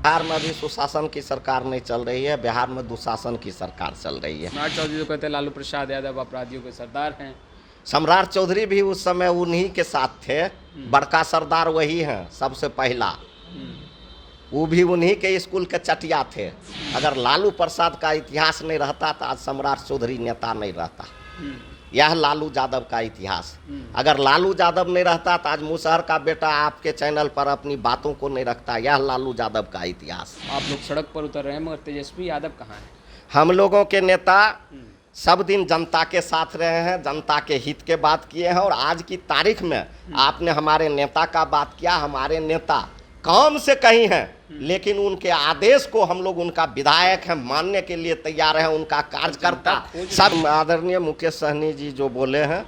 बिहार में अभी सुशासन की सरकार नहीं चल रही है, बिहार में दुशासन की सरकार चल रही है। सम्राट चौधरी तो कहते हैं लालू प्रसाद यादव अपराधियों के सरदार हैं। सम्राट चौधरी भी उस समय उन्हीं के साथ थे, बड़का सरदार वही हैं सबसे पहला। वो भी उन्हीं के स्कूल के चटिया थे। अगर लालू प्रसाद का इतिहास नहीं रहता तो आज सम्राट चौधरी नेता नहीं रहता। यह लालू यादव का इतिहास। अगर लालू यादव नहीं रहता तो आज मुसहर का बेटा आपके चैनल पर अपनी बातों को नहीं रखता। यह लालू यादव का इतिहास। आप लोग सड़क पर उतर रहे हैं मगर तेजस्वी यादव कहाँ हैं? हम लोगों के नेता सब दिन जनता के साथ रहे हैं, जनता के हित के बात किए हैं। और आज की तारीख में आपने हमारे नेता का बात किया। हमारे नेता काम से कहीं हैं, लेकिन उनके आदेश को हम लोग उनका विधायक हैं मानने के लिए तैयार हैं, उनका कार्यकर्ता सब। आदरणीय मुकेश सहनी जी जो बोले हैं,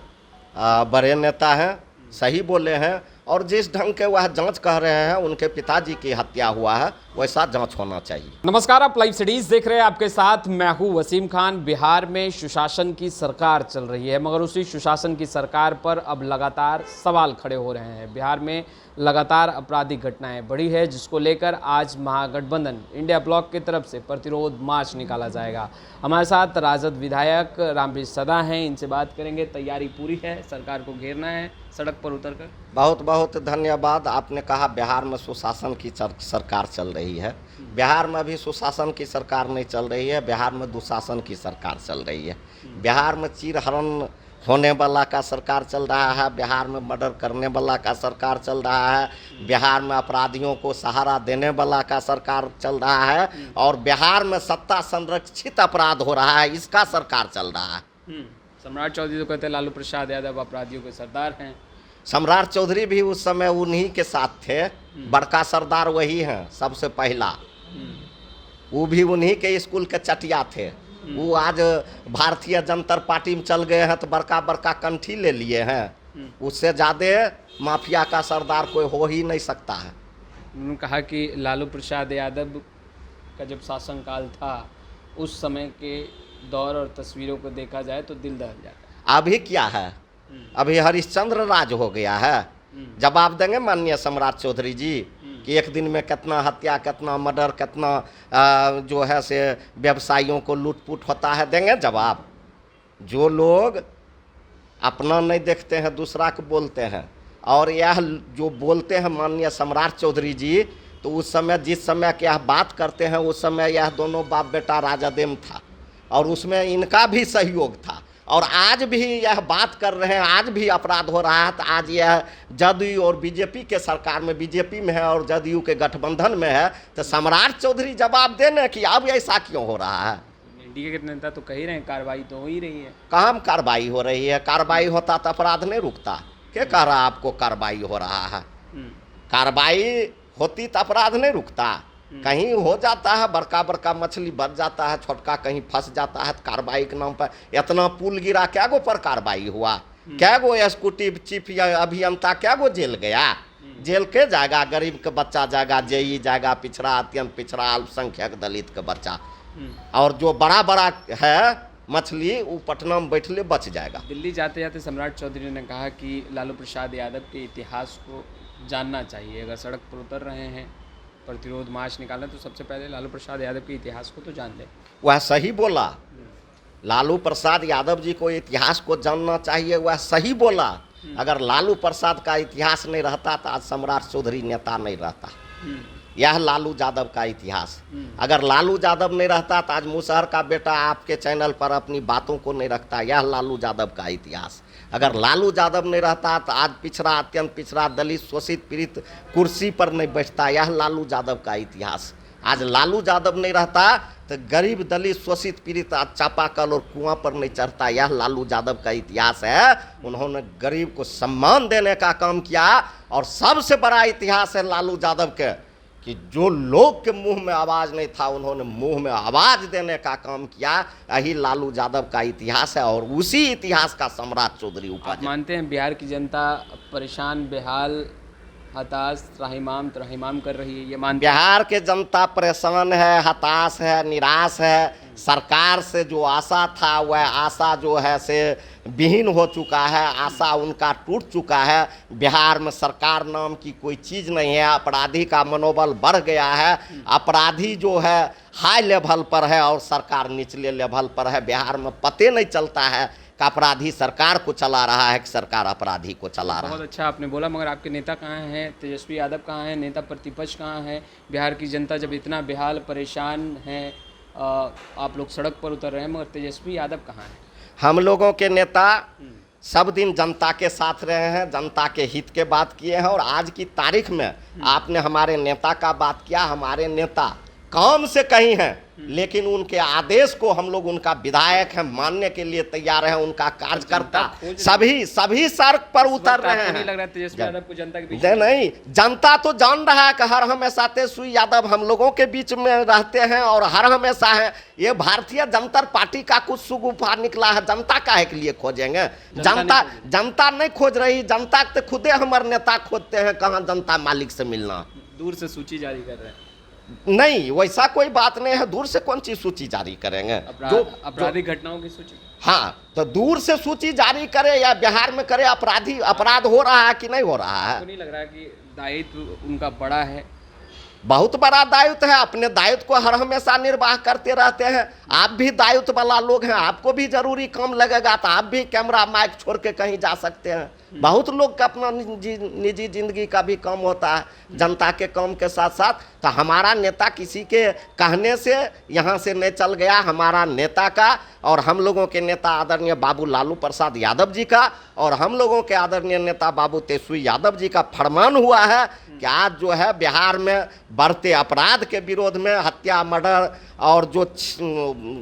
बड़े नेता हैं, सही बोले हैं। और जिस ढंग के वह जांच कह रहे हैं, उनके पिताजी की हत्या हुआ है, वैसा जांच होना चाहिए। नमस्कार, आप लाइव सिटीज देख रहे हैं। आपके साथ मैं हूं वसीम खान। बिहार में सुशासन की सरकार चल रही है, मगर उसी सुशासन की सरकार पर अब लगातार सवाल खड़े हो रहे हैं। बिहार में लगातार आपराधिक घटनाएं बढ़ी है, जिसको लेकर आज महागठबंधन इंडिया ब्लॉक की तरफ से प्रतिरोध मार्च निकाला जाएगा। हमारे साथ राजद विधायक रामबीर सदा हैं, इनसे बात करेंगे। तैयारी पूरी है, सरकार को घेरना है सड़क पर उतरकर? बहुत बहुत धन्यवाद। आपने कहा बिहार में सुशासन की सरकार चल रही है। बिहार में अभी सुशासन की सरकार नहीं चल रही है, बिहार में दुशासन की सरकार चल रही है। बिहार में चीरहरण होने वाला का सरकार चल रहा है, बिहार में मर्डर करने वाला का सरकार चल रहा है, बिहार में अपराधियों को सहारा देने वाला का सरकार चल रहा है, और बिहार में सत्ता संरक्षित अपराध हो रहा है, इसका सरकार चल रहा है। सम्राट चौधरी तो कहते हैं लालू प्रसाद यादव अपराधियों के सरदार हैं। सम्राट चौधरी भी उस समय उन्हीं के साथ थे, बड़का सरदार वही हैं सबसे पहला। वो भी उन्हीं के स्कूल के चटिया थे। वो आज भारतीय जनता पार्टी में चल गए हैं तो बड़का बड़का कंठी ले लिए हैं। उससे ज़्यादा माफिया का सरदार कोई हो ही नहीं सकता है। उन्होंने कहा कि लालू प्रसाद यादव का जब शासनकाल था, उस समय के दौर और तस्वीरों को देखा जाए तो दिल दहल जाता है। अभी क्या है, अभी हरिश्चंद्र राज हो गया है। जवाब देंगे माननीय सम्राट चौधरी जी कि एक दिन में कितना हत्या, कितना मर्डर, कितना जो है से व्यवसायियों को लूटपूट होता है, देंगे जवाब। जो लोग अपना नहीं देखते हैं, दूसरा को बोलते हैं, और यह जो बोलते हैं माननीय सम्राट चौधरी जी, तो उस समय जिस समय की यह बात करते हैं, उस समय यह दोनों बाप बेटा राजादेम था, और उसमें इनका भी सहयोग था। और आज भी यह बात कर रहे हैं, आज भी अपराध हो रहा है। तो आज यह जदयू और बीजेपी के सरकार में, बीजेपी में है और जदयू के गठबंधन में है, तो सम्राट चौधरी जवाब देने कि अब ऐसा क्यों हो रहा है। एनडीए के नेता तो कह ही रहे हैं कार्रवाई तो हो ही रही है। कहाँ कार्रवाई हो रही है? कार्रवाई होता तो अपराध नहीं रुकता। क्या कह रहा आपको कार्रवाई हो रहा है? कार्रवाई होती तो अपराध नहीं रुकता। कहीं हो जाता है, बड़का बड़का मछली बच जाता है, छोटका कहीं फंस जाता है, तो कार्रवाई के नाम पर इतना पुल गिरा, क्या गो पर कार्रवाई हुआ? क्या गो एग्जीक्यूटिव चीफ या अभियंता क्या गो जेल गया? जेल के जाएगा? गरीब के बच्चा जाएगा, जेई जाएगा, पिछड़ा, अत्यंत पिछड़ा, अल्पसंख्यक दलित के बच्चा। और जो बड़ा बड़ा है मछली, वो पटना में बैठले बच जाएगा। दिल्ली जाते जाते सम्राट चौधरी ने कहा कि लालू प्रसाद यादव के इतिहास को जानना चाहिए। अगर सड़क पर उतर रहे हैं, प्रतिरोध मार्च निकालना, तो सबसे पहले लालू प्रसाद यादव के इतिहास को तो जान लें। वह सही बोला। लालू प्रसाद यादव जी को इतिहास को जानना चाहिए, वह सही बोला। अगर लालू प्रसाद का इतिहास नहीं रहता तो आज सम्राट चौधरी नेता नहीं रहता। यह लालू यादव का इतिहास। अगर लालू यादव नहीं रहता तो आज मुसहर का बेटा आपके चैनल पर अपनी बातों को नहीं रखता। यह लालू यादव का इतिहास। अगर लालू यादव नहीं रहता तो आज पिछड़ा, अत्यंत पिछड़ा, दलित, शोषित, पीड़ित कुर्सी पर नहीं बैठता। यह लालू यादव का इतिहास। आज लालू यादव नहीं रहता तो गरीब, दलित, शोषित, पीड़ित आज चापाकल और कुआं पर नहीं चढ़ता। यह लालू यादव का इतिहास है। उन्होंने गरीब को सम्मान देने का काम किया। और सबसे बड़ा इतिहास है लालू यादव के कि जो लोग के मुंह में आवाज़ नहीं था, उन्होंने मुंह में आवाज़ देने का काम किया। यही लालू यादव का इतिहास है, और उसी इतिहास का सम्राट चौधरी उपज। मानते हैं बिहार की जनता परेशान, बेहाल, हताश, त्राहिमाम कर रही है, ये मानते हैं? बिहार के जनता परेशान है, हताश है, निराश है। सरकार से जो आशा था वह आशा जो है से विहीन हो चुका है, आशा उनका टूट चुका है। बिहार में सरकार नाम की कोई चीज़ नहीं है, अपराधी का मनोबल बढ़ गया है, अपराधी जो है हाई लेवल पर है और सरकार निचले लेवल पर है। बिहार में पते नहीं चलता है कि अपराधी सरकार को चला रहा है कि सरकार अपराधी को चला रहा है। बहुत अच्छा आपने बोला, मगर आपके नेता कहाँ हैं? तेजस्वी यादव कहाँ हैं? नेता प्रतिपक्ष कहाँ हैं? बिहार की जनता जब इतना बेहाल परेशान है, आप लोग सड़क पर उतर रहे हैं, मगर तेजस्वी यादव कहाँ हैं? हम लोगों के नेता सब दिन जनता के साथ रहे हैं, जनता के हित के बात किए हैं। और आज की तारीख में आपने हमारे नेता का बात किया, हमारे नेता काम से कहीं हैं, लेकिन उनके आदेश को हम लोग, उनका विधायक है, मानने के लिए तैयार है। उनका कार्यकर्ता सभी सड़क पर उतर रहे हैं। नहीं लग रहा है तेजस्वी यादव को जनता के बीच नहीं, जनता तो जान रहा है कि हर हमेशा तेजस्वी यादव हम लोगों के बीच में रहते हैं और हर हमेशा है। ये भारतीय जनता पार्टी का कुछ सुगुफा निकला है, जनता काहे के लिए खोजेंगे? जनता नहीं खोज रही, जनता तो खुदे हमारे नेता खोजते हैं कहाँ जनता मालिक से मिलना। दूर से सूची जारी कर रहे हैं? नहीं, वैसा कोई बात नहीं है। दूर से कौन सी सूची जारी करेंगे? जो आपराधिक घटनाओं की सूची? हाँ, तो दूर से सूची जारी करे या बिहार में करे, अपराध हो रहा है कि नहीं हो रहा है? तो नहीं लग रहा है कि दायित्व उनका बड़ा है? बहुत बड़ा दायित्व है। अपने दायित्व को हर हमेशा निर्वाह करते रहते हैं। आप भी दायित्व वाला लोग हैं, आपको भी जरूरी काम लगेगा तो आप भी कैमरा माइक छोड़ के कहीं जा सकते हैं। बहुत लोग का अपना निजी जिंदगी का भी काम होता है, जनता के काम के साथ साथ। तो हमारा नेता किसी के कहने से यहाँ से नहीं चल गया। हमारा नेता का और हम लोगों के नेता आदरणीय बाबू लालू प्रसाद यादव जी का और हम लोगों के आदरणीय नेता बाबू तेजस्वी यादव जी का फरमान हुआ है कि आज जो है बिहार में बढ़ते अपराध के विरोध में, हत्या, मर्डर और जो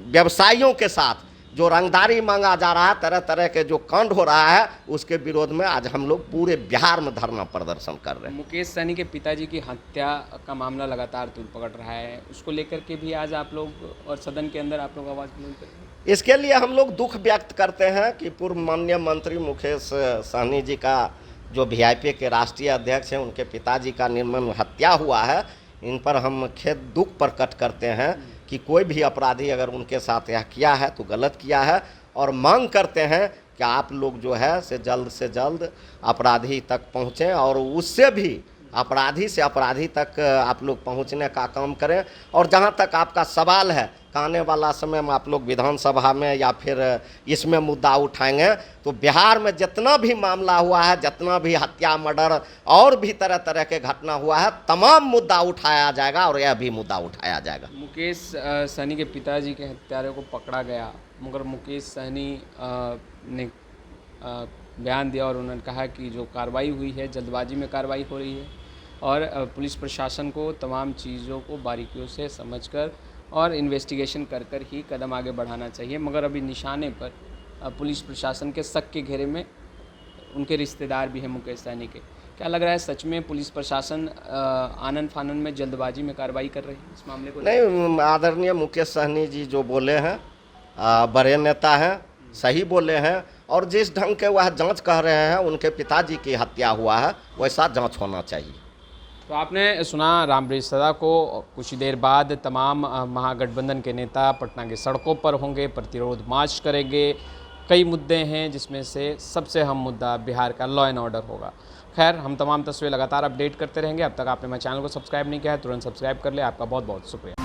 व्यवसायियों के साथ जो रंगदारी मांगा जा रहा है, तरह तरह के जो कांड हो रहा है, उसके विरोध में आज हम लोग पूरे बिहार में धरना प्रदर्शन कर रहे हैं। मुकेश सहनी के पिताजी की हत्या का मामला लगातार तूल पकड़ रहा है, उसको लेकर के भी आज आप लोग और सदन के अंदर आप लोग आवाज़ बुलंद करेंगे? इसके लिए हम लोग दुख व्यक्त करते हैं कि पूर्व माननीय मंत्री मुकेश सहनी जी का, जो वीआईपी के राष्ट्रीय अध्यक्ष हैं, उनके पिताजी का निर्मम हत्या हुआ है। इन पर हम खेद दुख प्रकट करते हैं कि कोई भी अपराधी अगर उनके साथ यह किया है तो गलत किया है, और मांग करते हैं कि आप लोग जो है से जल्द अपराधी तक पहुँचें और उससे भी अपराधी से अपराधी तक आप लोग पहुंचने का काम करें। और जहां तक आपका सवाल है कि आने वाला समय में आप लोग विधानसभा में या फिर इसमें मुद्दा उठाएंगे, तो बिहार में जितना भी मामला हुआ है, जितना भी हत्या, मर्डर और भी तरह तरह के घटना हुआ है, तमाम मुद्दा उठाया जाएगा और यह भी मुद्दा उठाया जाएगा। मुकेश सहनी के पिताजी के हत्यारे को पकड़ा गया, मगर मुकेश सहनी ने बयान दिया और उन्होंने कहा कि जो कार्रवाई हुई है जल्दबाजी में कार्रवाई हो रही है और पुलिस प्रशासन को तमाम चीज़ों को बारीकियों से समझकर और इन्वेस्टिगेशन कर ही कदम आगे बढ़ाना चाहिए। मगर अभी निशाने पर पुलिस प्रशासन के शक के घेरे में उनके रिश्तेदार भी हैं मुकेश सहनी के। क्या लग रहा है, सच में पुलिस प्रशासन आनन फानन में जल्दबाजी में कार्रवाई कर रही है इस मामले को? नहीं, आदरणीय मुकेश सहनी जी जो बोले हैं, बड़े नेता हैं, सही बोले हैं। और जिस ढंग के वह जांच कह रहे हैं उनके पिताजी की हत्या हुआ है, वैसा जांच होना चाहिए। तो आपने सुना रामबृज सदा को। कुछ ही देर बाद तमाम महागठबंधन के नेता पटना की सड़कों पर होंगे, प्रतिरोध मार्च करेंगे। कई मुद्दे हैं जिसमें से सबसे अहम मुद्दा बिहार का लॉ एंड ऑर्डर होगा। खैर, हम तमाम तस्वीरें लगातार अपडेट करते रहेंगे। अब तक आपने मेरे चैनल को सब्सक्राइब नहीं किया है, तुरंत सब्सक्राइब कर ले। आपका बहुत बहुत शुक्रिया।